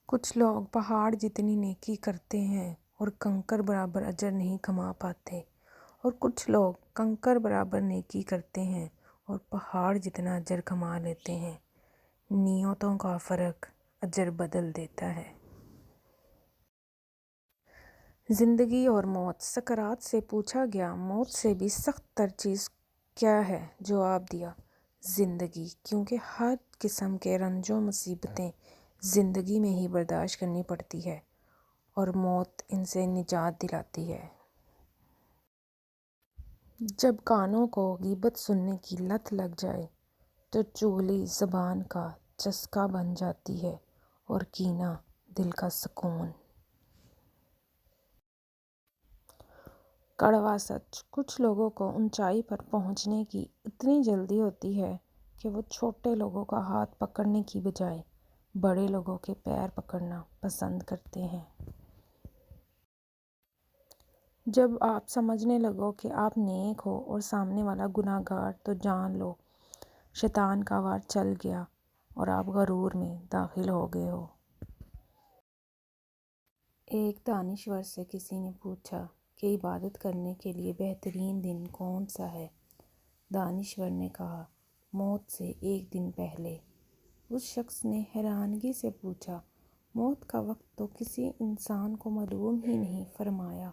کچھ لوگ پہاڑ جتنی نیکی کرتے ہیں اور کنکر برابر اجر نہیں کما پاتے، اور کچھ لوگ کنکر برابر نیکی کرتے ہیں اور پہاڑ جتنا اجر کما لیتے ہیں۔ نیتوں کا فرق اجر بدل دیتا ہے۔ زندگی اور موت۔ سقراط سے پوچھا گیا، موت سے بھی سخت تر چیز کیا ہے؟ جواب دیا، زندگی، کیونکہ ہر قسم کے رنج و مصیبتیں زندگی میں ہی برداشت کرنی پڑتی ہے اور موت ان سے نجات دلاتی ہے۔ جب کانوں کو غیبت سننے کی لت لگ جائے تو چغلی زبان کا چسکا بن جاتی ہے اور کینہ دل کا سکون۔ کڑوا سچ۔ کچھ لوگوں کو اونچائی پر پہنچنے کی اتنی جلدی ہوتی ہے کہ وہ چھوٹے لوگوں کا ہاتھ پکڑنے کی بجائے بڑے لوگوں کے پیر پکڑنا پسند کرتے ہیں۔ جب آپ سمجھنے لگو کہ آپ نیک ہو اور سامنے والا گناہ گار تو جان لو شیطان کا وار چل گیا اور آپ غرور میں داخل ہو گئے ہو۔ ایک دانشور سے کسی نے پوچھا کہ عبادت کرنے کے لیے بہترین دن کون سا ہے؟ دانشور نے کہا، موت سے ایک دن پہلے۔ اس شخص نے حیرانگی سے پوچھا، موت کا وقت تو کسی انسان کو معلوم ہی نہیں، فرمایا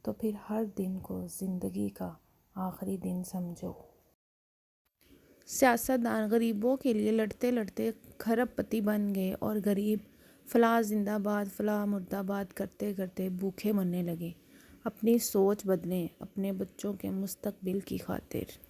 تو پھر ہر دن کو زندگی کا آخری دن سمجھو۔ سیاستدان غریبوں کے لیے لڑتے لڑتے کھرب پتی بن گئے اور غریب فلاں زندہ باد فلاں مردہ باد کرتے کرتے بھوکے مرنے لگے۔ اپنی سوچ بدلیں، اپنے بچوں کے مستقبل کی خاطر۔